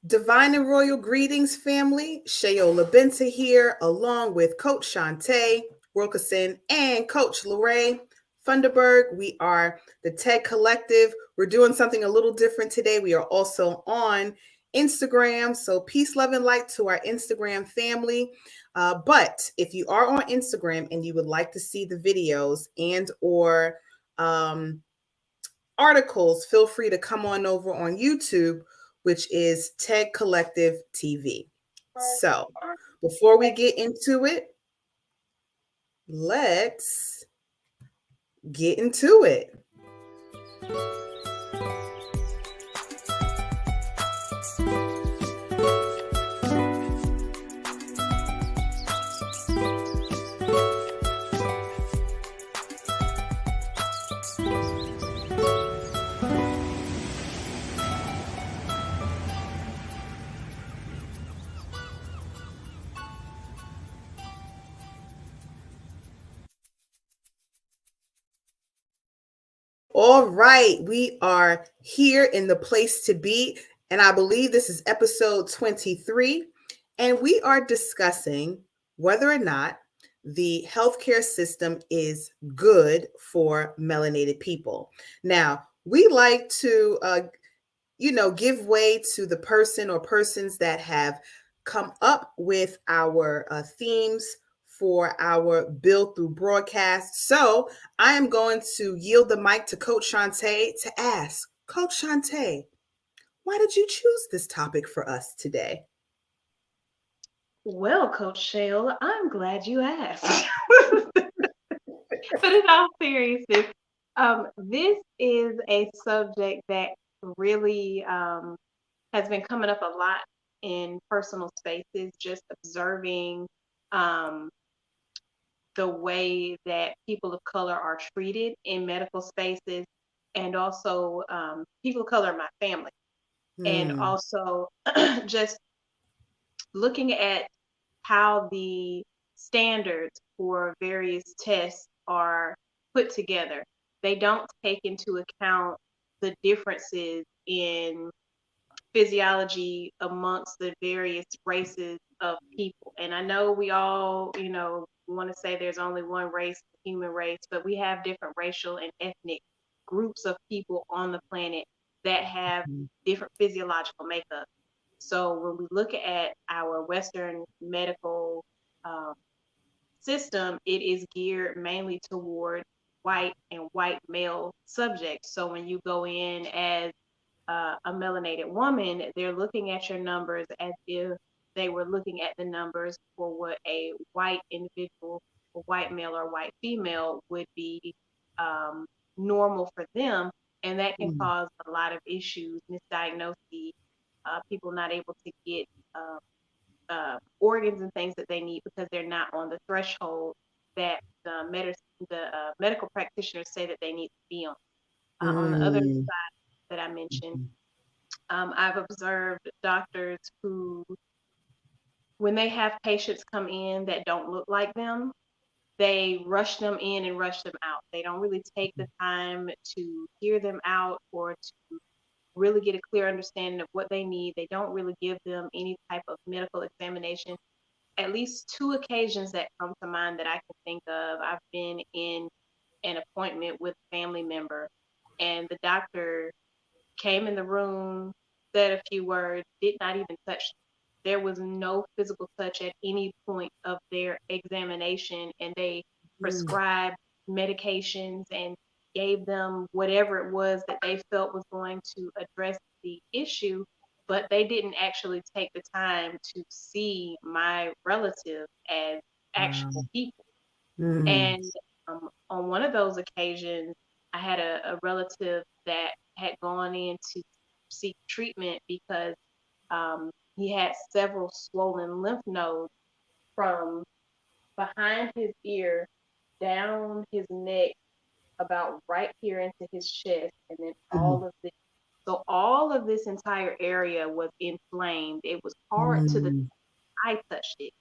Divine and royal greetings, family. Shayola Benta here, along with Coach Shantae Wilkerson and Coach Lorraine Funderburg. We are the TED Collective. We're doing something a little different today. We are also on Instagram. So peace, love, and light to our Instagram family. But if you are on Instagram and you would like to see the videos and or articles, feel free to come on over on YouTube, which is TED Collective TV. So before we get into it, let's get into it. All right, we are here in the place to be, and I believe this is episode 23, and we are discussing whether or not the healthcare system is good for melanated people. Now, we like to, give way to the person or persons that have come up with our themes for our build through broadcast. So I am going to yield the mic to Coach Shantae to ask, Coach Shantae, why did you choose this topic for us today? Well, Coach Shale, I'm glad you asked. But in all seriousness, this is a subject that really has been coming up a lot in personal spaces, just observing um, the way that people of color are treated in medical spaces, and also people of color in my family, and Hmm. also just looking at how the standards for various tests are put together. They don't take into account the differences in physiology amongst the various races of people. And I know we all, want to say there's only one race, the human race, but we have different racial and ethnic groups of people on the planet that have different physiological makeup. So when we look at our Western medical um, system, it is geared mainly toward white and white male subjects. So when you go in as a melanated woman, they're looking at your numbers as if they were looking at the numbers for what a white individual, a white male or white female, would be um, normal for them. And that can Hmm. cause a lot of issues, misdiagnoses, people not able to get organs and things that they need because they're not on the threshold that the medical practitioners say that they need to be on. On the other Hmm. side that I mentioned, I've observed doctors who, when they have patients come in that don't look like them, they rush them in and rush them out. They don't really take the time to hear them out or to really get a clear understanding of what they need. They don't really give them any type of medical examination. At least two occasions that come to mind that I can think of, I've been in an appointment with a family member, and the doctor came in the room, said a few words, did not even touch them. There was no physical touch at any point of their examination, and they Hmm. prescribed medications and gave them whatever it was that they felt was going to address the issue, but they didn't actually take the time to see my relative as Wow. actual people. Hmm. And on one of those occasions, I had a relative that had gone in to seek treatment because he had several swollen lymph nodes from behind his ear down his neck, about right here into his chest, and then all Hmm. of this. So all of this entire area was inflamed. It was hard to the Hmm. I touched it.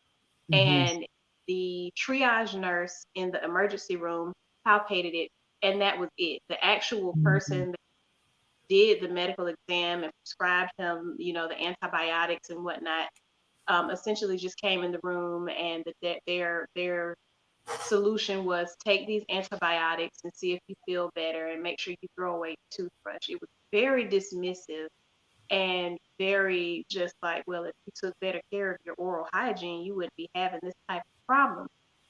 Hmm. And the triage nurse in the emergency room palpated it, and that was it. The actual Hmm. person did the medical exam and prescribed him, the antibiotics and whatnot, essentially just came in the room, and their solution was take these antibiotics and see if you feel better, and make sure you throw away your toothbrush. It was very dismissive and very just like, well, if you took better care of your oral hygiene, you wouldn't be having this type of problem.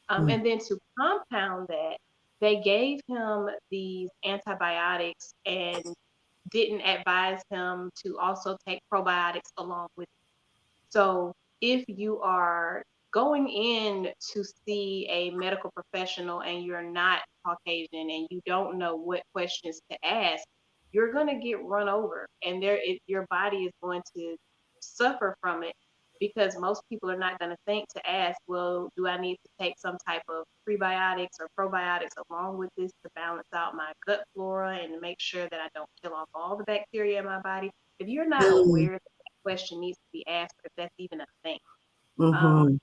And then to compound that, they gave him these antibiotics and didn't advise him to also take probiotics along with it. So if you are going in to see a medical professional and you're not Caucasian and you don't know what questions to ask, you're going to get run over, and your body is going to suffer from it, because most people are not going to think to ask, well, do I need to take some type of prebiotics or probiotics along with this to balance out my gut flora and to make sure that I don't kill off all the bacteria in my body? If you're not aware that question needs to be asked, or if that's even a thing, you're going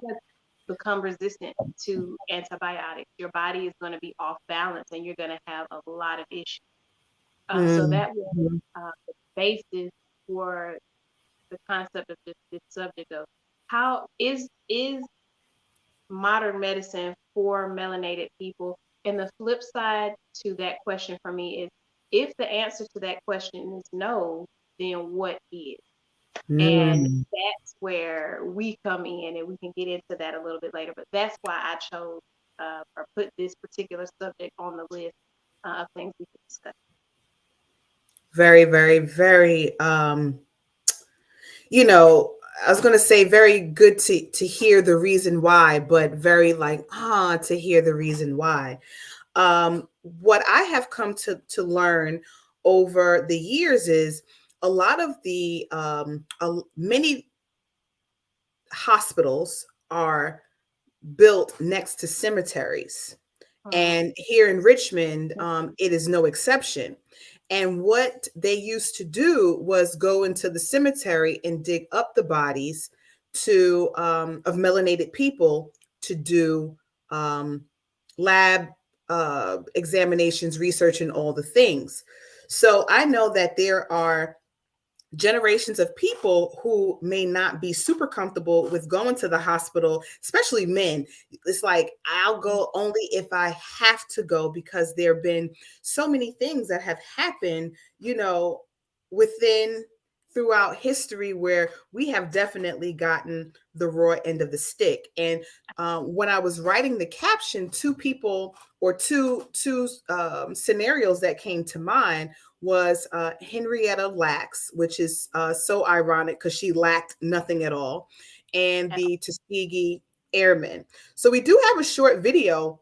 to become resistant to antibiotics. Your body is going to be off balance, and you're going to have a lot of issues. So that was the basis for the concept of this subject of how is modern medicine for melanated people. And the flip side to that question for me is, if the answer to that question is no, then what is? And that's where we come in, and we can get into that a little bit later. But that's why I chose or put this particular subject on the list of things we could discuss. Very, very, very, I was going to say very good to hear the reason why, but very like, to hear the reason why. What I have come to learn over the years is a lot of the many hospitals are built next to cemeteries. And here in Richmond, it is no exception. And what they used to do was go into the cemetery and dig up the bodies of melanated people to do lab examinations, research, and all the things. So I know that there are generations of people who may not be super comfortable with going to the hospital, especially men. It's like, I'll go only if I have to go, because there have been so many things that have happened, within throughout history where we have definitely gotten the raw end of the stick. And when I was writing the caption, two scenarios that came to mind was Henrietta Lacks, which is so ironic because she lacked nothing at all, and the Tuskegee Airmen. So we do have a short video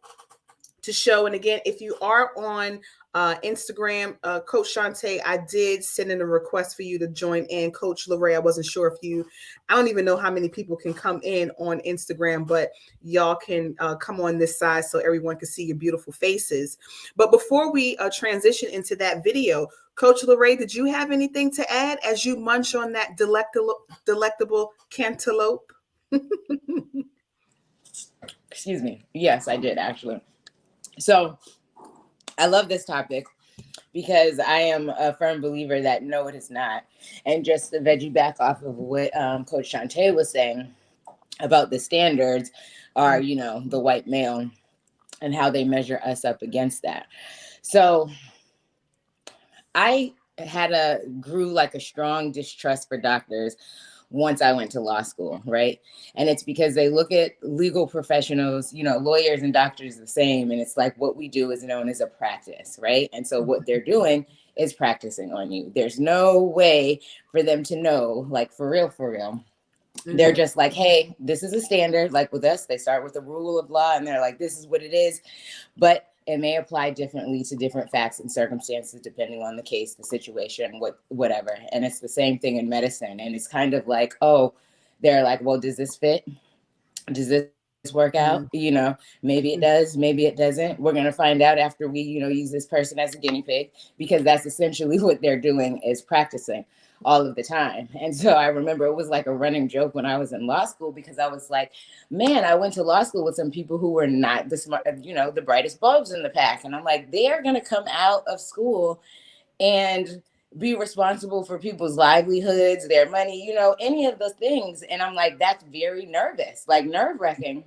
to show. And again, if you are on Instagram, Coach Shantae, I did send in a request for you to join in. Coach Lorray, I wasn't sure if I don't even know how many people can come in on Instagram, but y'all can come on this side so everyone can see your beautiful faces. But before we transition into that video, Coach Lorray, did you have anything to add as you munch on that delectable cantaloupe? Excuse me. Yes, I did actually. So I love this topic because I am a firm believer that no, it is not. And just to veggie back off of what Coach Shantae was saying about the standards are, the white male and how they measure us up against that. So I grew like a strong distrust for doctors once I went to law school, right? And it's because they look at legal professionals, lawyers and doctors the same. And it's like what we do is known as a practice, right? And so what they're doing is practicing on you. There's no way for them to know, like for real. They're just like, hey, this is a standard. Like with us, they start with a rule of law and they're like, this is what it is. But it may apply differently to different facts and circumstances, depending on the case, the situation, whatever. And it's the same thing in medicine. And it's kind of like, they're like, well, does this fit? Does this work out? Maybe it does, maybe it doesn't. We're going to find out after we, use this person as a guinea pig, because that's essentially what they're doing, is practicing all of the time. And so I remember it was like a running joke when I was in law school, because I was like, man, I went to law school with some people who were not the smart, the brightest bulbs in the pack. And I'm like, they're going to come out of school and be responsible for people's livelihoods, their money, you know, any of those things. And I'm like, that's very nervous, like nerve-wracking.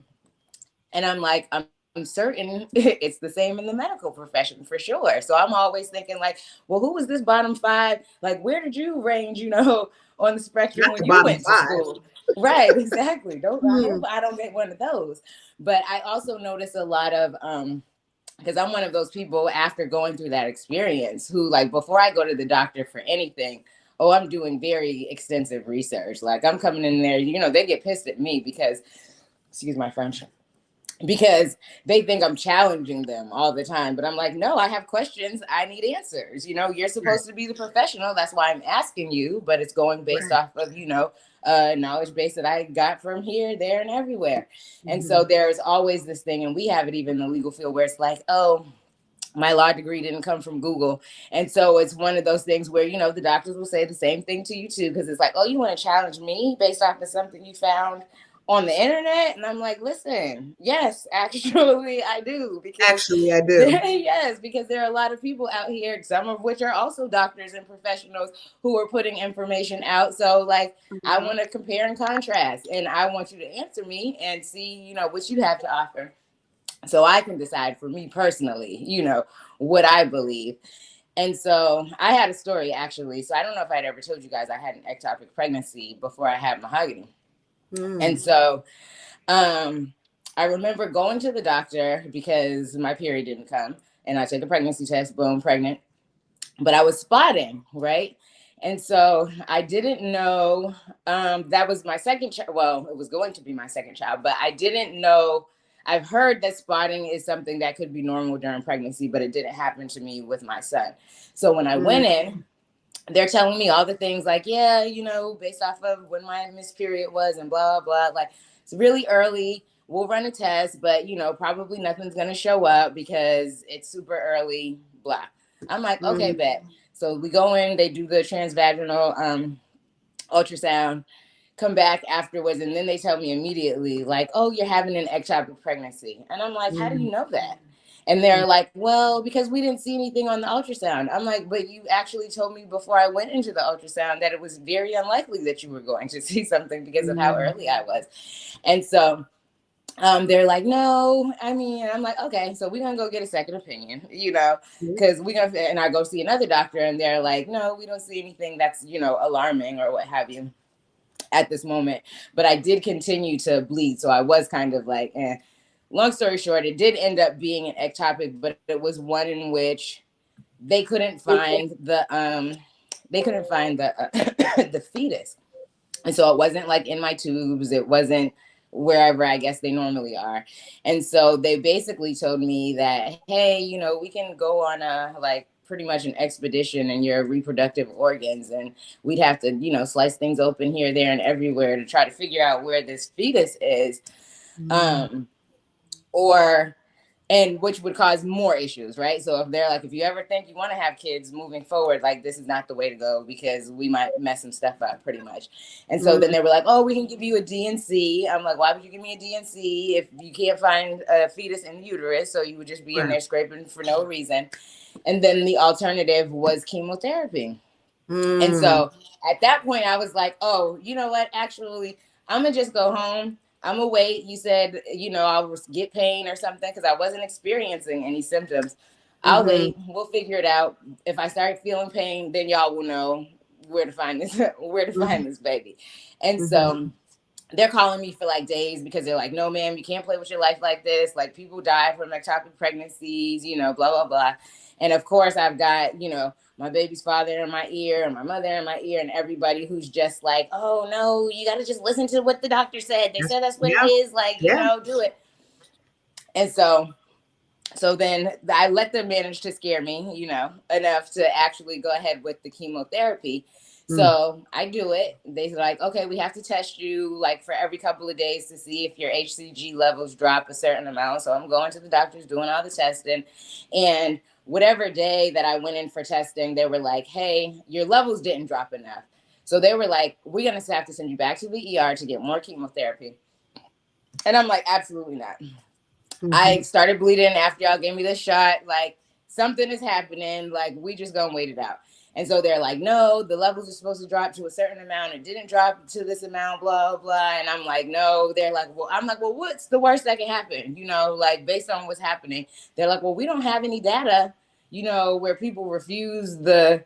And I'm like, I'm certain it's the same in the medical profession for sure. So I'm always thinking like, well, who was this bottom five? Like, where did you range, you know, on the spectrum Not when the you bottom went to five. school? Right, exactly. I Hmm. hope I don't get one of those. But I also notice a lot of because I'm one of those people after going through that experience who, like, before I go to the doctor for anything, oh, I'm doing very extensive research. Like, I'm coming in there, you know, they get pissed at me because, excuse my French, because they think I'm challenging them all the time. But I'm like, no, I have questions. I need answers. You know, you're Right. supposed to be the professional. That's why I'm asking you. But it's going based Right. off of, you know, knowledge base that I got from here, there, and everywhere. And Hmm. so there's always this thing, and we have it even in the legal field where it's like, oh, my law degree didn't come from Google. And so it's one of those things where, you know, the doctors will say the same thing to you too, because it's like, oh, you want to challenge me based off of something you found on the internet? And I'm like, listen, yes, actually I do, because Actually, I do. yes, because there are a lot of people out here, some of which are also doctors and professionals who are putting information out. So like, I Mhm. want to compare and contrast, and I want you to answer me and see, you know, what you have to offer, so I can decide for me personally, you know, what I believe. And so I had a story actually. So I don't know if I'd ever told you guys I had an ectopic pregnancy before I had mahogany. And Mm. so um, I remember going to the doctor because my period didn't come, and I took a pregnancy test, boom, pregnant. But I was spotting, right? And so I didn't know that was my second child. Well, it was going to be my second child, but I didn't know. I've heard that spotting is something that could be normal during pregnancy, but it didn't happen to me with my son. So when I Mm. went in, they're telling me all the things like, yeah, you know, based off of when my miss period was and blah, blah, like it's really early. We'll run a test, but, you know, probably nothing's going to show up because it's super early, blah. I'm like, okay, Mm. bet. So we go in, they do the transvaginal ultrasound, come back afterwards, and then they tell me immediately, like, oh, you're having an ectopic pregnancy. And I'm like, how do Mm. you know that? And they're like, well, because we didn't see anything on the ultrasound. I'm like, but you actually told me before I went into the ultrasound that it was very unlikely that you were going to see something because of how Mm. early I was. And so they're like, no, I mean, I'm like, okay, so we're gonna go get a second opinion, you know, because we're gonna, and I go see another doctor, and they're like, no, we don't see anything that's, you know, alarming or what have you at this moment. But I did continue to bleed, so I was kind of like, eh. Long story short, it did end up being an ectopic, but it was one in which they couldn't find the fetus. And so it wasn't like in my tubes, it wasn't wherever I guess they normally are. And so they basically told me that, hey, you know, we can go on a like pretty much an expedition in your reproductive organs, and we'd have to, you know, slice things open here, there, and everywhere to try to figure out where this fetus is. Mm. Um, or and which would cause more issues, right? So if they're like, if you ever think you want to have kids moving forward, like this is not the way to go because we might mess some stuff up pretty much. And so then Mm. they were like, oh, we can give you a DNC. I'm like, why would you give me a DNC if you can't find a fetus in the uterus? So you would just be in Right. there scraping for no reason. And then the alternative was chemotherapy. And Mm. so at that point, I was like, oh, you know what? Actually, I'm going to just go home. I'm going to wait. You said, you know, I'll get pain or something because I wasn't experiencing any symptoms. I'll Mhm. wait. We'll figure it out. If I start feeling pain, then y'all will know where to find this, where to Mhm. find this baby. And Mhm. so they're calling me for like days because they're like, no, ma'am, you can't play with your life like this. Like people die from ectopic pregnancies, you know, blah, blah, blah. And of course, I've got, you know, my baby's father in my ear and my mother in my ear and everybody who's just like, oh, no, you got to just listen to what the doctor said. They That's, said that's what it yeah. is. Like, you Yeah. know, do it. And so then I let them manage to scare me, you know, enough to actually go ahead with the chemotherapy. Mm. So I do it. They're like, okay, we have to test you like for every couple of days to see if your HCG levels drop a certain amount. So I'm going to the doctors, doing all the testing. And whatever day that I went in for testing, they were like, hey, your levels didn't drop enough. So they were like, we're going to have to send you back to the ER to get more chemotherapy. And I'm like, absolutely not. I Mhm. started bleeding after y'all gave me the shot. Like something is happening. Like we just gonna wait it out. And so they're like, no, the levels are supposed to drop to a certain amount. It didn't drop to this amount, blah, blah. And I'm like, no. They're like, well, I'm like, well, what's the worst that can happen? You know, like based on what's happening. They're like, well, we don't have any data, you know, where people refuse the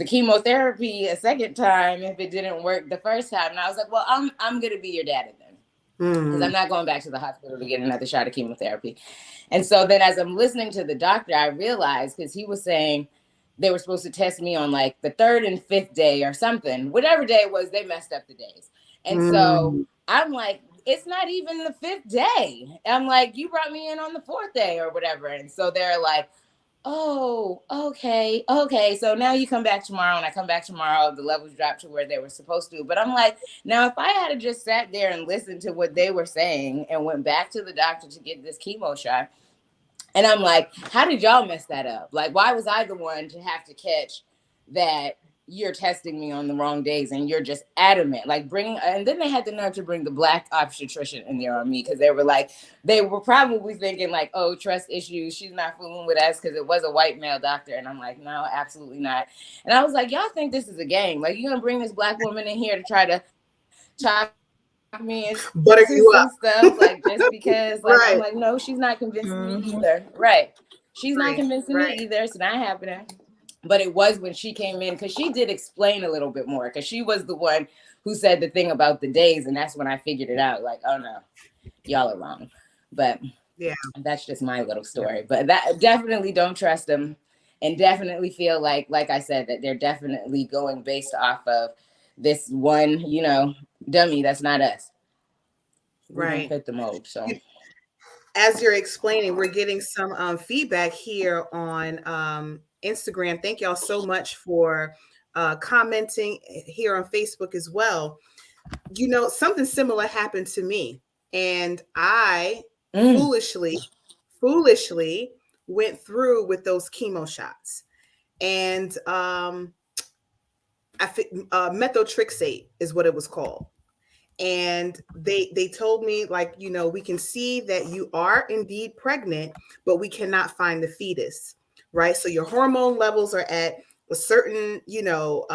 chemotherapy a second time if it didn't work the first time. And I was like, well, I'm gonna be your data then, because I'm not going back to the hospital to get another shot of chemotherapy. And so then as I'm listening to the doctor, I realized, because he was saying they were supposed to test me on like the third and fifth day or something, whatever day it was, they messed up the days. And so I'm like, it's not even the fifth day. I'm like, you brought me in on the fourth day or whatever. And so they're like, oh, okay. So now you come back tomorrow, and I come back tomorrow, the levels dropped to where they were supposed to. But I'm like, now if I had just sat there and listened to what they were saying and went back to the doctor to get this chemo shot, and I'm like, how did y'all mess that up? Like, why was I the one to have to catch that you're testing me on the wrong days and you're just adamant? Like, and then they had the nerve to bring the Black obstetrician in there on me, because they were like, they were probably thinking like, oh, trust issues, she's not fooling with us, because it was a white male doctor. And I'm like, no, absolutely not. And I was like, y'all think this is a game? Like, you're gonna bring this Black woman in here to try to talk me butter into you some up. stuff, like just because, like, I'm Right. like, no, she's not convincing me either. Right. She's not Right. convincing me either. It's not happening. But it was when she came in, because she did explain a little bit more, because she was the one who said the thing about the days. And that's when I figured it out. Like, oh no, y'all are wrong. But Yeah. that's just my little story. But that definitely don't trust them, and definitely feel like I said, that they're definitely going based off of this one, you know, dummy that's not us. We don't Right. fit the mold. So As you're explaining, we're getting some feedback here on Instagram. Thank y'all so much for commenting here on Facebook as well. You know, something similar happened to me, and I foolishly went through with those chemo shots. And methotrexate is what it was called. And they told me, like, you know, we can see that you are indeed pregnant, but we cannot find the fetus, right? So your hormone levels are at a certain, you know,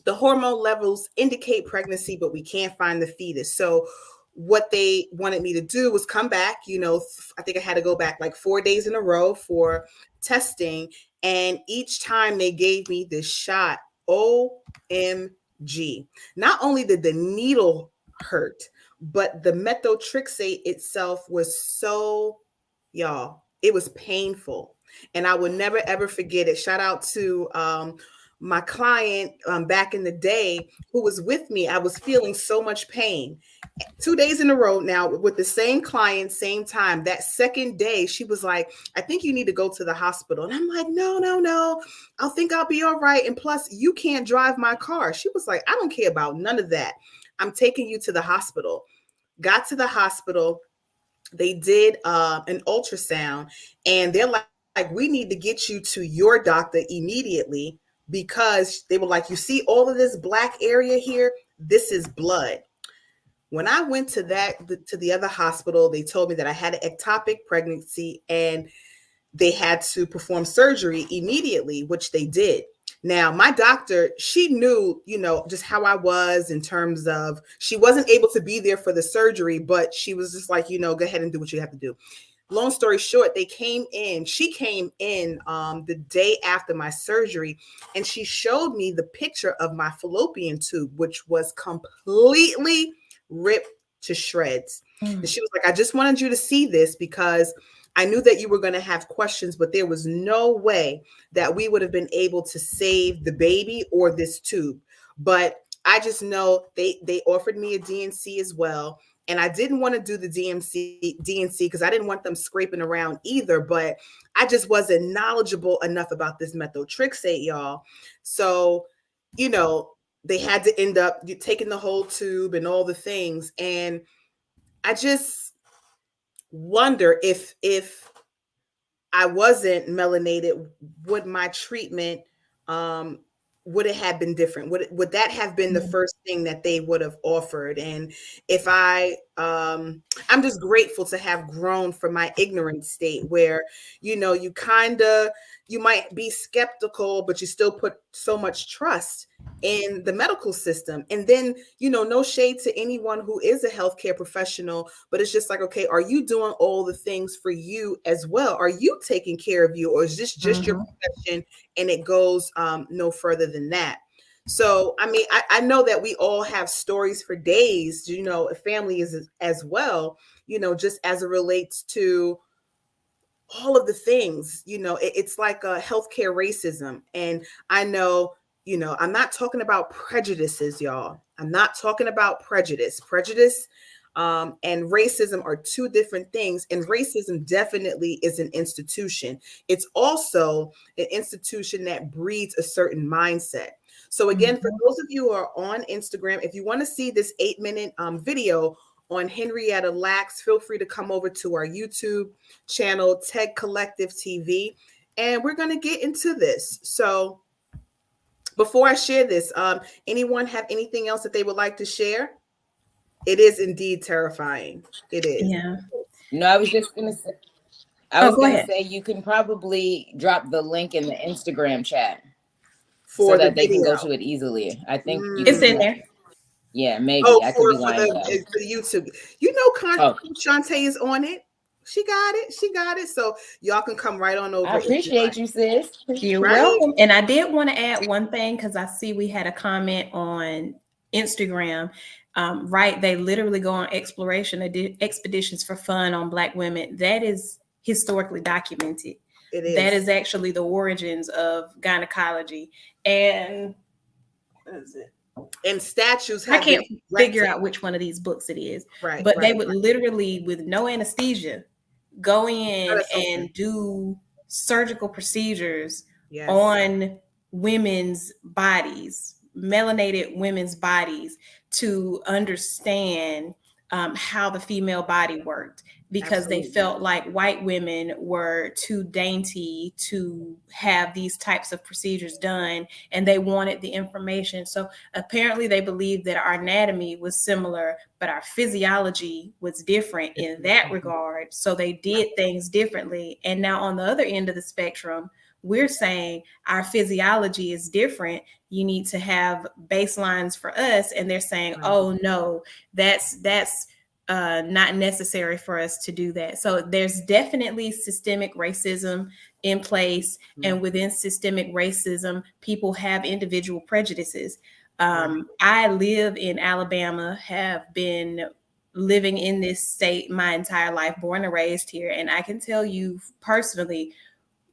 the hormone levels indicate pregnancy, but we can't find the fetus. So what they wanted me to do was come back, you know, I think I had to go back like 4 days in a row for testing. And each time they gave me this shot, OMG. Not only did the needle hurt, but the methotrexate itself was so, y'all, it was painful. And I would never, ever forget it. Shout out to my client back in the day who was with me. I was feeling so much pain. 2 days in a row now with the same client, same time. That second day, she was like, I think you need to go to the hospital. And I'm like, no. I think I'll be all right. And plus, you can't drive my car. She was like, I don't care about none of that. I'm taking you to the hospital. Got to the hospital. They did an ultrasound, and they're like, we need to get you to your doctor immediately, because they were like, you see all of this black area here? This is blood. When I went to the other hospital, they told me that I had an ectopic pregnancy and they had to perform surgery immediately, which they did. Now, my doctor, she knew, you know, just how I was in terms of, she wasn't able to be there for the surgery, but she was just like, you know, go ahead and do what you have to do. Long story short, she came in the day after my surgery, and she showed me the picture of my fallopian tube, which was completely ripped to shreds. And she was like, I just wanted you to see this because I knew that you were going to have questions, but there was no way that we would have been able to save the baby or this tube. But I just know they offered me a DNC as well. And I didn't want to do the DNC because I didn't want them scraping around either. But I just wasn't knowledgeable enough about this methotrexate, y'all. So, you know, they had to end up taking the whole tube and all the things. And I just wonder if I wasn't melanated, would my treatment would it have been different? Would that have been the first thing that they would have offered? And if I'm just grateful to have grown from my ignorant state where, you know, you might be skeptical, but you still put so much trust in the medical system. And then, you know, no shade to anyone who is a healthcare professional, but it's just like, okay, are you doing all the things for you as well? Are you taking care of you, or is this just your profession and it goes no further than that? So, I mean, I know that we all have stories for days, you know, family is as well, you know, just as it relates to all of the things, you know, it's like a healthcare racism. And I know, you know, I'm not talking about prejudices, y'all. I'm not talking about prejudice. Prejudice and racism are two different things. And racism definitely is an institution. It's also an institution that breeds a certain mindset. So again, for those of you who are on Instagram, if you want to see this 8-minute video on Henrietta Lacks, feel free to come over to our YouTube channel, Tech Collective TV, and we're going to get into this. So before I share this, anyone have anything else that they would like to share? It is indeed terrifying. It is. Yeah. No, I was just going to say, you can probably drop the link in the Instagram chat for so that they video. can go to it easily. I think it's in there. Yeah, maybe. Oh, I could be lying. For the YouTube. You know, Shantae is on it. She got it. She got it. So y'all can come right on over. I appreciate you, sis. You're welcome. And I did want to add one thing because I see we had a comment on Instagram. Right, they literally go on expeditions for fun on Black women. That is historically documented. It is. That is actually the origins of gynecology. And what is it? And statues. I can't figure out which one of these books it is. Right. But they would literally, with no anesthesia, go in and do surgical procedures on women's bodies, melanated women's bodies, to understand how the female body worked, because they felt like white women were too dainty to have these types of procedures done, and they wanted the information. So apparently they believed that our anatomy was similar, but our physiology was different in that regard. So they did things differently. And now on the other end of the spectrum, we're saying our physiology is different. You need to have baselines for us. And they're saying, oh no, that's not necessary for us to do that. So there's definitely systemic racism in place. And within systemic racism, people have individual prejudices. I live in Alabama, have been living in this state my entire life, born and raised here. And I can tell you personally,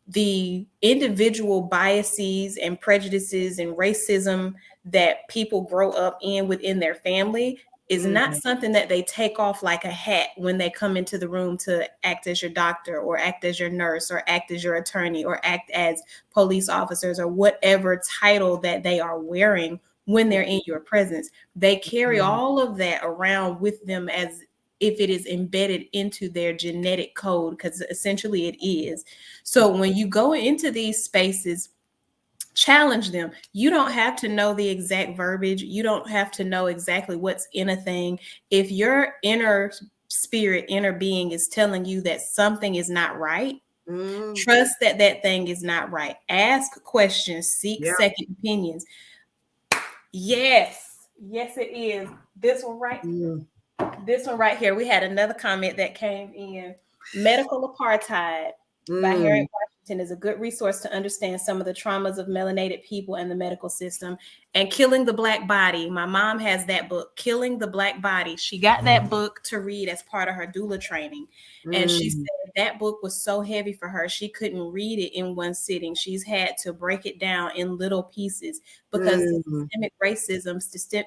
the individual biases and prejudices and racism that people grow up in within their family is not something that they take off like a hat when they come into the room to act as your doctor or act as your nurse or act as your attorney or act as police officers or whatever title that they are wearing when they're in your presence. They carry all of that around with them as if it is embedded into their genetic code, because essentially it is. So when you go into these spaces, challenge them. You don't have to know the exact verbiage. You don't have to know exactly what's in a thing. If your inner spirit, inner being is telling you that something is not right, trust that that thing is not right. Ask questions, seek second opinions. Yes, it is. This one right here. We had another comment that came in. Medical Apartheid by Harriet Washington is a good resource to understand some of the traumas of melanated people and the medical system. And Killing the Black Body. My mom has that book, Killing the Black Body. She got that book to read as part of her doula training. And she said that book was so heavy for her, she couldn't read it in one sitting. She's had to break it down in little pieces because systemic racism,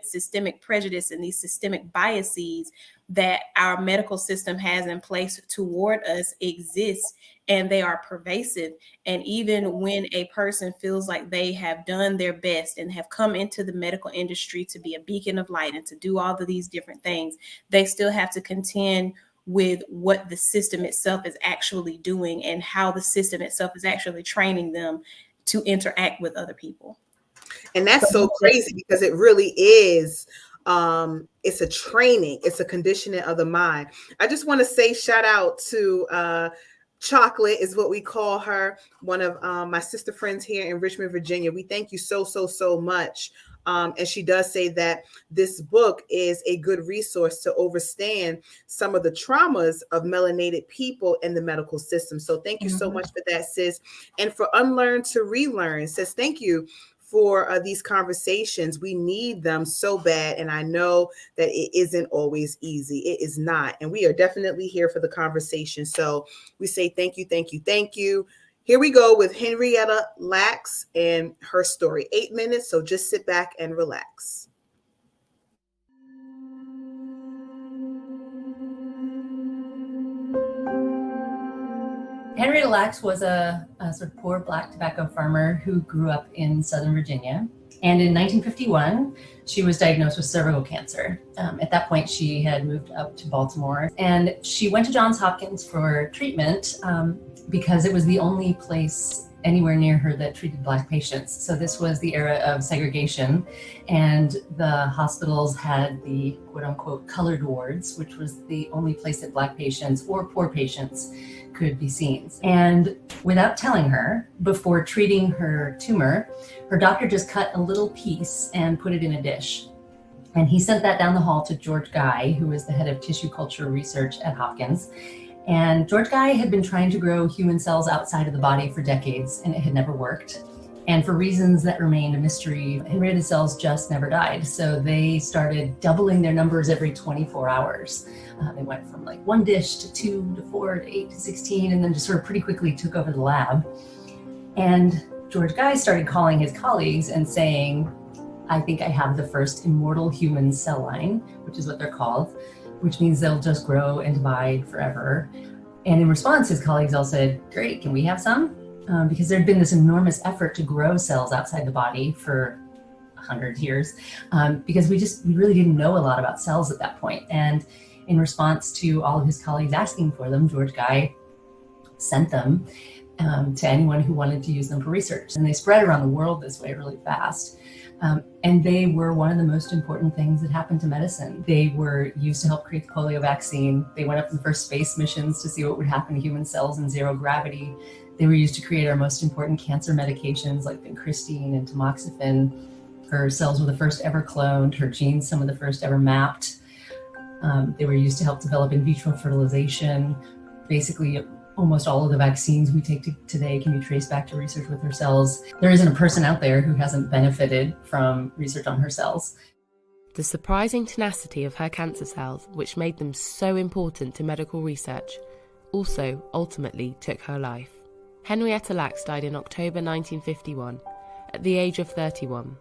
systemic prejudice, and these systemic biases that our medical system has in place toward us exist, and they are pervasive. And even when a person feels like they have done their best and have come into the medical industry to be a beacon of light and to do all of these different things, they still have to contend with what the system itself is actually doing and how the system itself is actually training them to interact with other people. And that's so crazy because it really is, it's a training, it's a conditioning of the mind. I just want to say shout out to Chocolate is what we call her, one of my sister friends here in Richmond, Virginia. We thank you so much. And she does say that this book is a good resource to understand some of the traumas of melanated people in the medical system. So thank you so much for that, sis. And for Unlearn to Relearn, sis, thank you for these conversations. We need them so bad. And I know that it isn't always easy. It is not. And we are definitely here for the conversation. So we say thank you, thank you, thank you. Here we go with Henrietta Lacks and her story. 8 minutes, so just sit back and relax. Henrietta Lacks was a sort of poor Black tobacco farmer who grew up in Southern Virginia. And in 1951, she was diagnosed with cervical cancer. At that point, she had moved up to Baltimore. And she went to Johns Hopkins for treatment because it was the only place anywhere near her that treated Black patients. So this was the era of segregation, and the hospitals had the quote unquote colored wards, which was the only place that Black patients or poor patients could be seen. And without telling her, before treating her tumor, her doctor just cut a little piece and put it in a dish. And he sent that down the hall to George Guy, who was the head of tissue culture research at Hopkins. And George Guy had been trying to grow human cells outside of the body for decades, and it had never worked. And for reasons that remained a mystery, Henrietta's cells just never died. So they started doubling their numbers every 24 hours. They went from like 1 dish to 2 to 4 to 8 to 16, and then just sort of pretty quickly took over the lab. And George Guy started calling his colleagues and saying, I think I have the first immortal human cell line, which is what they're called, which means they'll just grow and divide forever. And in response, his colleagues all said, great, can we have some? Because there'd been this enormous effort to grow cells outside the body for 100 years, because we really didn't know a lot about cells at that point. And in response to all of his colleagues asking for them, George Guy sent them to anyone who wanted to use them for research. And they spread around the world this way really fast. And they were one of the most important things that happened to medicine. They were used to help create the polio vaccine. They went up in the first space missions to see what would happen to human cells in zero gravity. They were used to create our most important cancer medications like vincristine and tamoxifen. Her cells were the first ever cloned, her genes some of the first ever mapped. They were used to help develop in vitro fertilization. Basically, almost all of the vaccines we take today can be traced back to research with her cells. There isn't a person out there who hasn't benefited from research on her cells. The surprising tenacity of her cancer cells, which made them so important to medical research, also ultimately took her life. Henrietta Lacks died in October 1951, at the age of 31.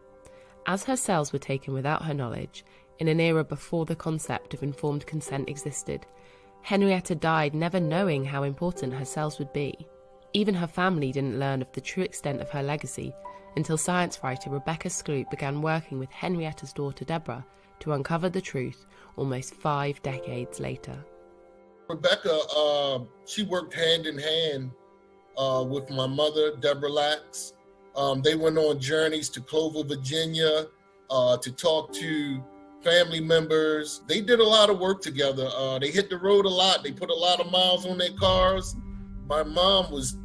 As her cells were taken without her knowledge, in an era before the concept of informed consent existed, Henrietta died never knowing how important her cells would be. Even her family didn't learn of the true extent of her legacy until science writer Rebecca Skloot began working with Henrietta's daughter Deborah to uncover the truth almost 5 decades later. Rebecca, she worked hand in hand with my mother, Deborah Lacks. They went on journeys to Clover, Virginia, to talk to family members. They did a lot of work together. They hit the road a lot. They put a lot of miles on their cars. My mom was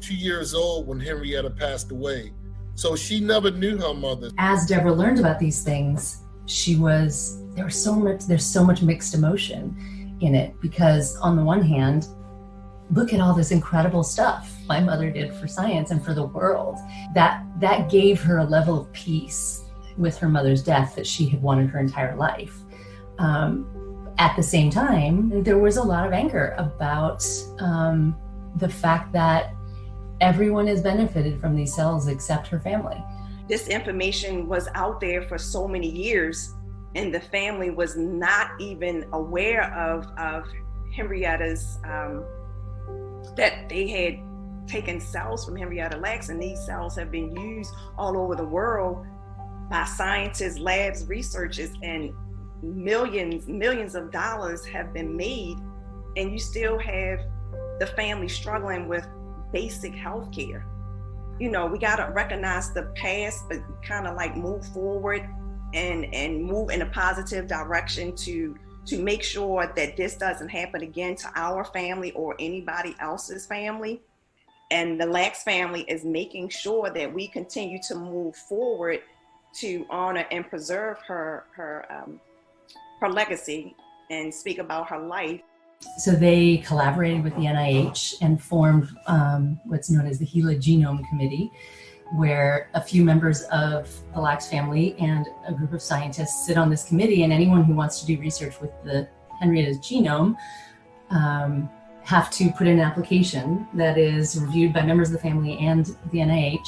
2 years old when Henrietta passed away. So she never knew her mother. As Deborah learned about these things, there's so much mixed emotion in it, because on the one hand, look at all this incredible stuff my mother did for science and for the world. That gave her a level of peace with her mother's death that she had wanted her entire life. At the same time, there was a lot of anger about the fact that everyone has benefited from these cells except her family. This information was out there for so many years, and the family was not even aware of Henrietta's, that they had taken cells from Henrietta Lacks, and these cells have been used all over the world by scientists, labs, researchers, and millions of dollars have been made, and you still have the family struggling with basic health care. we got to recognize the past, but kind of like move forward and move in a positive direction to make sure that this doesn't happen again to our family or anybody else's family. And the Lacks family is making sure that we continue to move forward to honor and preserve her legacy and speak about her life. So they collaborated with the NIH and formed what's known as the Gila Genome Committee, where a few members of the Lacks family and a group of scientists sit on this committee, and anyone who wants to do research with the Henrietta's genome have to put in an application that is reviewed by members of the family and the NIH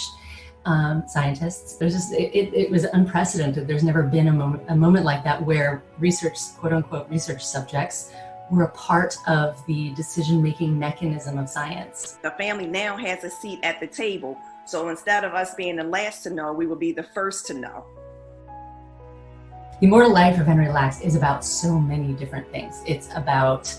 scientists. There's just, it was unprecedented. There's never been a moment like that where research, quote unquote, research subjects were a part of the decision-making mechanism of science. The family now has a seat at the table. So instead of us being the last to know, we will be the first to know. The Immortal Life of Henrietta Lacks is about so many different things. It's about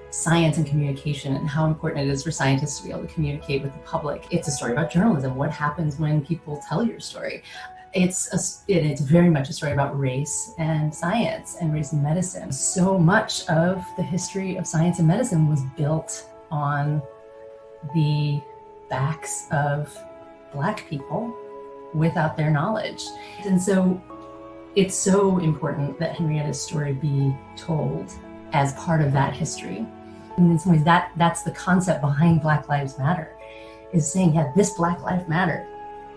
science and communication and how important it is for scientists to be able to communicate with the public. It's a story about journalism. What happens when people tell your story? It's very much a story about race and science and race and medicine. So much of the history of science and medicine was built on the backs of Black people without their knowledge. And so it's so important that Henrietta's story be told as part of that history. And in some ways, that's the concept behind Black Lives Matter, is saying, yeah, this Black life mattered.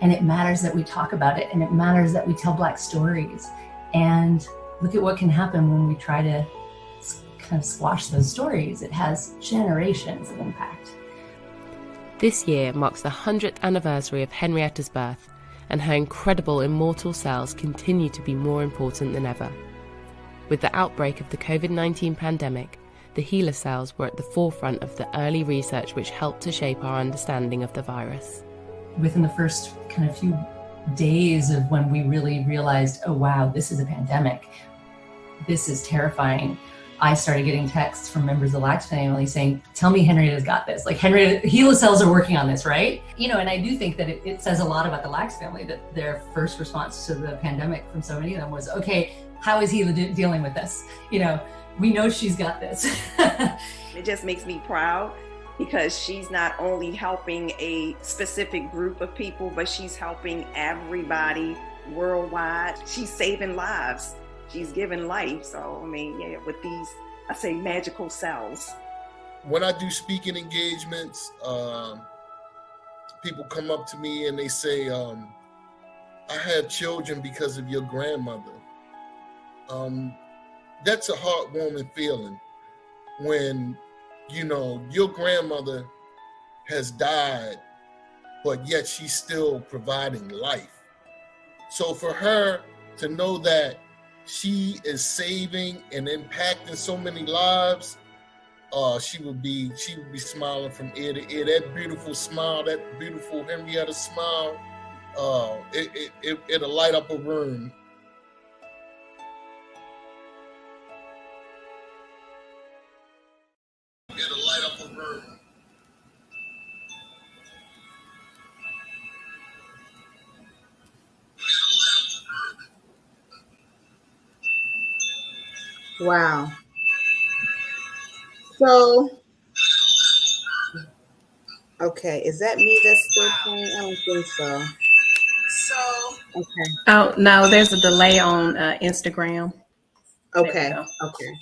And it matters that we talk about it, and it matters that we tell Black stories. And look at what can happen when we try to kind of squash those stories. It has generations of impact. This year marks the 100th anniversary of Henrietta's birth, and her incredible immortal cells continue to be more important than ever. With the outbreak of the COVID-19 pandemic, the HeLa cells were at the forefront of the early research which helped to shape our understanding of the virus. Within the first kind of few days of when we really realized, oh wow, this is a pandemic, this is terrifying, I started getting texts from members of the Lacks family saying, tell me Henrietta's got this. Like, HeLa cells are working on this, right? And I do think that it says a lot about the Lacks family that their first response to the pandemic from so many of them was, okay, how is HeLa dealing with this? We know she's got this. It just makes me proud because she's not only helping a specific group of people, but she's helping everybody worldwide. She's saving lives. She's giving life. So, with these, I say, magical cells. When I do speaking engagements, people come up to me and they say, I had children because of your grandmother. That's a heartwarming feeling when, your grandmother has died, but yet she's still providing life. So for her to know that she is saving and impacting so many lives, she would be smiling from ear to ear. That beautiful smile, that beautiful Henrietta smile, it'll light up a room. It'll light up a room. Wow. So, okay, is that me that's still playing? I don't think so. Okay. Oh, no, there's a delay on Instagram. Okay. Okay.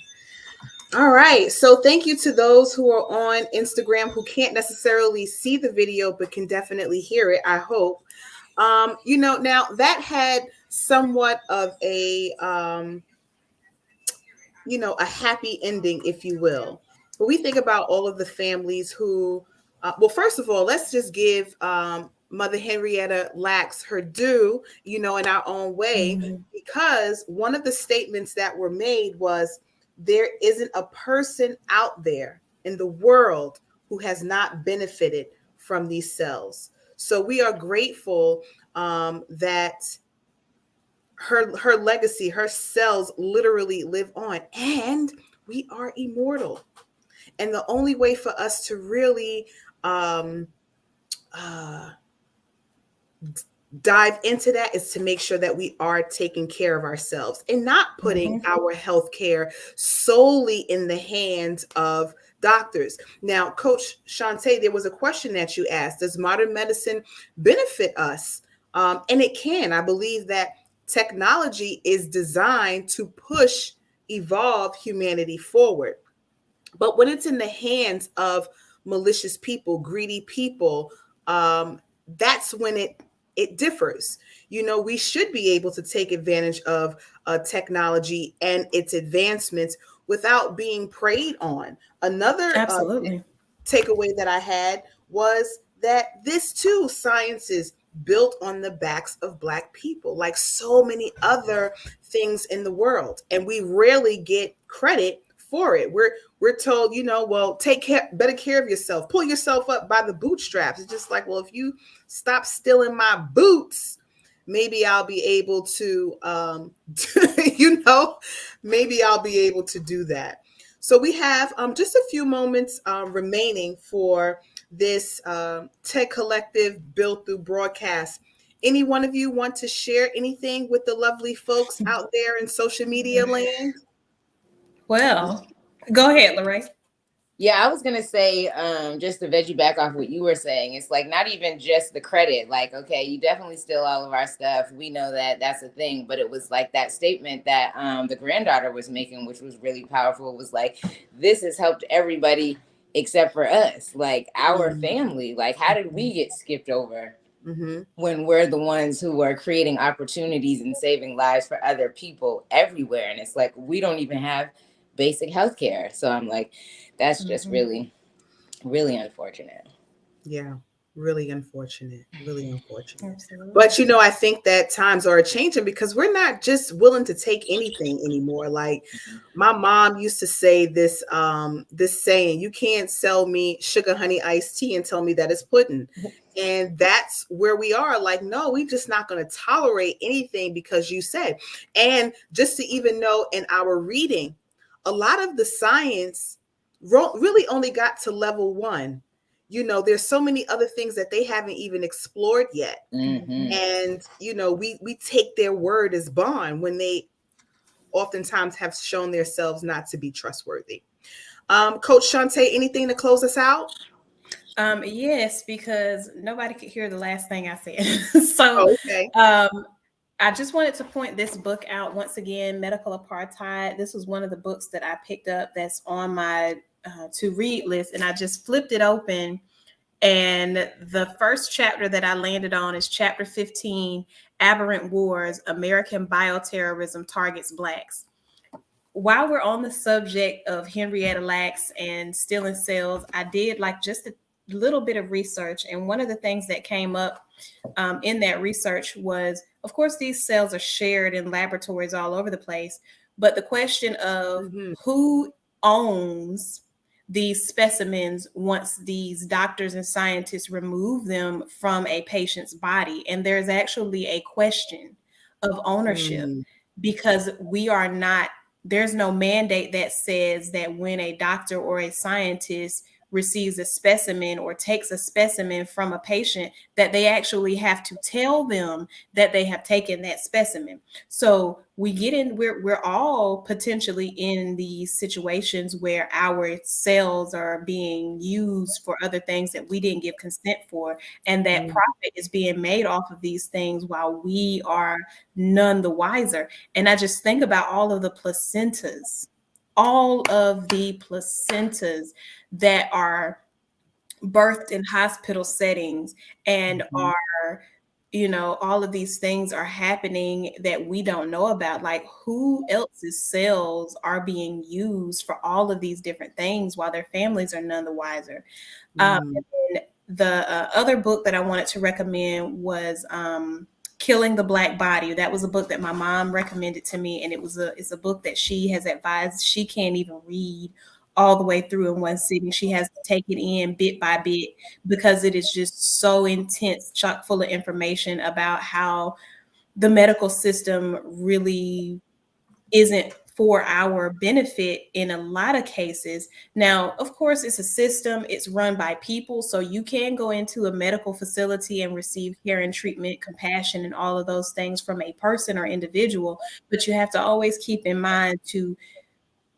All right. So thank you to those who are on Instagram who can't necessarily see the video, but can definitely hear it, I hope. Now that had somewhat of a happy ending, if you will. But we think about all of the families who, first of all, let's just give Mother Henrietta Lacks her due, in our own way, because one of the statements that were made was, there isn't a person out there in the world who has not benefited from these cells. So we are grateful that her legacy, her cells literally live on, and we are immortal. And the only way for us to really dive into that is to make sure that we are taking care of ourselves and not putting our health care solely in the hands of doctors. Now, Coach Shantae, there was a question that you asked: does modern medicine benefit us? And it can. I believe that technology is designed to push, evolve humanity forward. But when it's in the hands of malicious people, greedy people, that's when it differs. We should be able to take advantage of technology and its advancements without being preyed on. Another Absolutely. takeaway that I had was that this too, science is built on the backs of Black people, like so many other things in the world, and we rarely get credit for it. We're told, well, better care of yourself, pull yourself up by the bootstraps. It's just like, well, if you stop stealing my boots, maybe I'll be able to, maybe I'll be able to do that. So we have just a few moments remaining for this TED Collective Built Through broadcast. Any one of you want to share anything with the lovely folks out there in social media land? Well, go ahead, Lorraine. Yeah, I was gonna say, just to veggie back off what you were saying, it's like not even just the credit. Like, okay, you definitely steal all of our stuff. We know that that's a thing, but it was like that statement that the granddaughter was making, which was really powerful. Was like, this has helped everybody except for us, like our family. Like, how did we get skipped over when we're the ones who are creating opportunities and saving lives for other people everywhere? And it's like we don't even have basic health care. So I'm like, that's just really, really unfortunate. Yeah, really unfortunate. Really unfortunate. Absolutely. But I think that times are changing because we're not just willing to take anything anymore. Like my mom used to say this saying, you can't sell me sugar honey iced tea and tell me that it's pudding. And that's where we are. Like, no, we're just not going to tolerate anything because you said. And just to even know, in our reading, a lot of the science really only got to level 1. There's so many other things that they haven't even explored yet. And, we take their word as bond when they oftentimes have shown themselves not to be trustworthy. Coach Shantae, anything to close us out? Yes, because nobody could hear the last thing I said. So okay. I just wanted to point this book out once again, Medical Apartheid. This was one of the books that I picked up that's on my to read list, and I just flipped it open. And the first chapter that I landed on is chapter 15, Aberrant Wars, American Bioterrorism Targets Blacks. While we're on the subject of Henrietta Lacks and stealing cells, I did just a little bit of research. And one of the things that came up in that research was, of course, these cells are shared in laboratories all over the place. But the question of who owns these specimens once these doctors and scientists remove them from a patient's body. And there's actually a question of ownership because there's no mandate that says that when a doctor or a scientist receives a specimen or takes a specimen from a patient, that they actually have to tell them that they have taken that specimen. So we're all potentially in these situations where our cells are being used for other things that we didn't give consent for. And that profit is being made off of these things while we are none the wiser. And I just think about all of the placentas that are birthed in hospital settings and are, all of these things are happening that we don't know about. Like, who else's cells are being used for all of these different things while their families are none the wiser? And the other book that I wanted to recommend was Killing the Black Body. That was a book that my mom recommended to me, and it's a book that she has advised she can't even read all the way through in one sitting. She has to take it in bit by bit because it is just so intense, chock full of information about how the medical system really isn't for our benefit in a lot of cases. Now, of course, it's a system, it's run by people. So you can go into a medical facility and receive care and treatment, compassion, and all of those things from a person or individual. But you have to always keep in mind to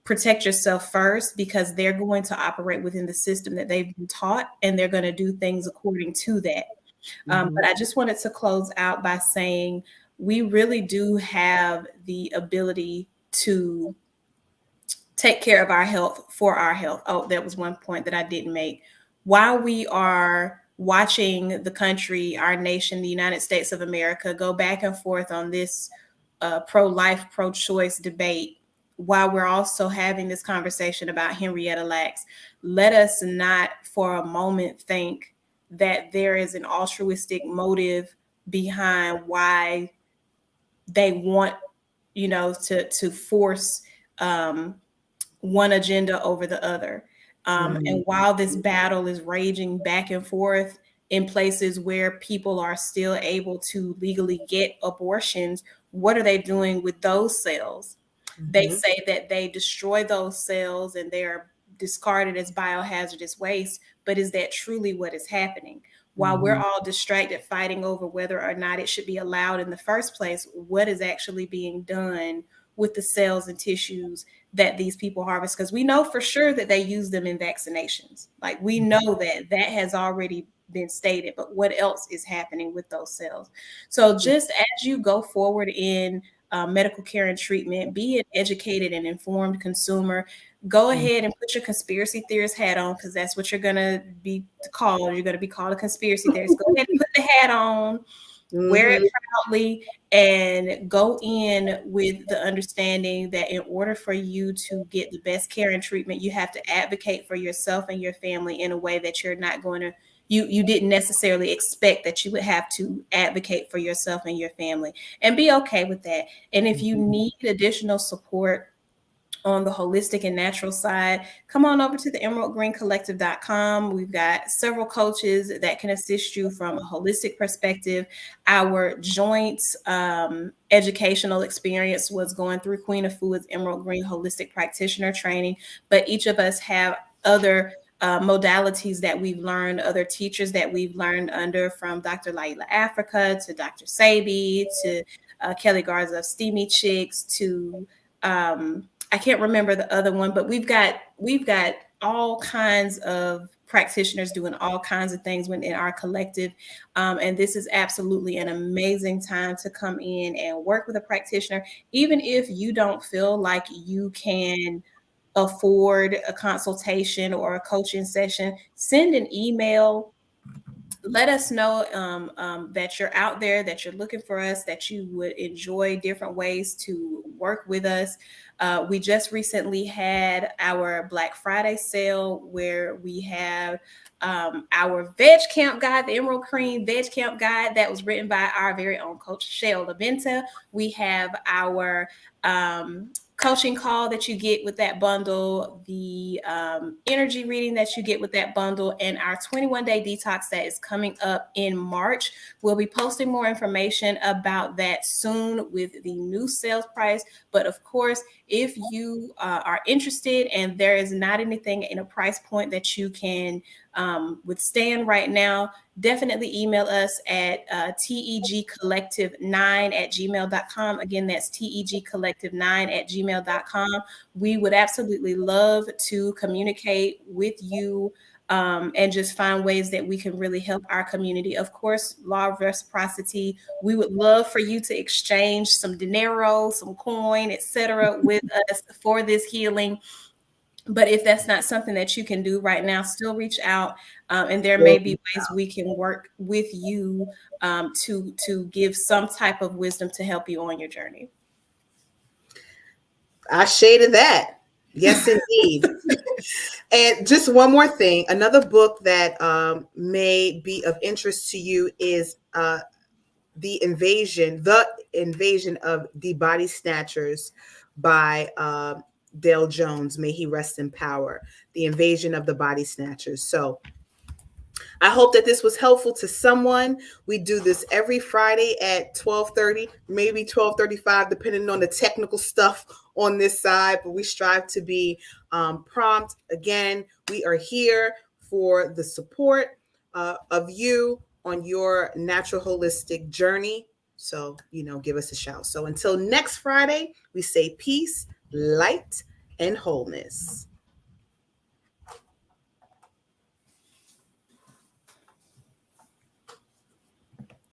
protect yourself first, because they're going to operate within the system that they've been taught, and they're going to do things according to that. But I just wanted to close out by saying we really do have the ability to take care of our health for our health. Oh, that was one point that I didn't make. While we are watching the country, our nation, the United States of America, go back and forth on this pro-life, pro-choice debate, while we're also having this conversation about Henrietta Lacks, let us not for a moment think that there is an altruistic motive behind why they want, to force one agenda over the other. And while this battle is raging back and forth in places where people are still able to legally get abortions, what are they doing with those cells? They say that they destroy those cells and they're discarded as biohazardous waste, but is that truly what is happening? While we're all distracted fighting over whether or not it should be allowed in the first place, what is actually being done with the cells and tissues that these people harvest? Because we know for sure that they use them in vaccinations. Like, we know that has already been stated, but what else is happening with those cells? So just as you go forward in medical care and treatment, be an educated and informed consumer. Go ahead and put your conspiracy theorist hat on, because that's what you're going to be called. You're going to be called a conspiracy theorist. Go ahead and put the hat on, wear it proudly, and go in with the understanding that in order for you to get the best care and treatment, you have to advocate for yourself and your family in a way that you're not going to, you didn't necessarily expect that you would have to advocate for yourself and your family, and be okay with that. And if you need additional support on the holistic and natural side, come on over to the emeraldgreencollective.com. We've got several coaches that can assist you from a holistic perspective. Our joint educational experience was going through Queen of Foods Emerald Green Holistic Practitioner Training, but each of us have other modalities that we've learned, other teachers that we've learned under, from Dr. Laila Africa to Dr. Sabi to Kelly Garza of Steamy Chicks to I can't remember the other one, but we've got all kinds of practitioners doing all kinds of things within our collective. And this is absolutely an amazing time to come in and work with a practitioner. Even if you don't feel like you can afford a consultation or a coaching session, send an email. Let us know that you're out there, that you're looking for us, that you would enjoy different ways to work with us. We just recently had our Black Friday sale, where we have our Veg Camp Guide, the Emerald Cream Veg Camp Guide, that was written by our very own coach, Shell Labenta. We have our coaching call that you get with that bundle, the energy reading that you get with that bundle, and our 21-day detox that is coming up in March. We'll be posting more information about that soon with the new sales price. But of course, if you are interested and there is not anything in a price point that you can withstand right now, definitely email us at tegcollective9@gmail.com. Again, that's tegcollective9@gmail.com. We would absolutely love to communicate with you and just find ways that we can really help our community. Of course, law of reciprocity. We would love for you to exchange some dinero, some coin, etc., with us for this healing. But if that's not something that you can do right now, still reach out. And there may be ways we can work with you to give some type of wisdom to help you on your journey. I shaded that. Yes, indeed. And just one more thing. Another book that may be of interest to you is The Invasion of the Body Snatchers by Dale Jones. May he rest in power. The Invasion of the Body Snatchers. So I hope that this was helpful to someone. We do this every Friday at 12:30, maybe 12:35, depending on the technical stuff on this side, but we strive to be prompt. Again, we are here for the support of you on your natural holistic journey. So, give us a shout. So until next Friday, we say peace, light, and wholeness.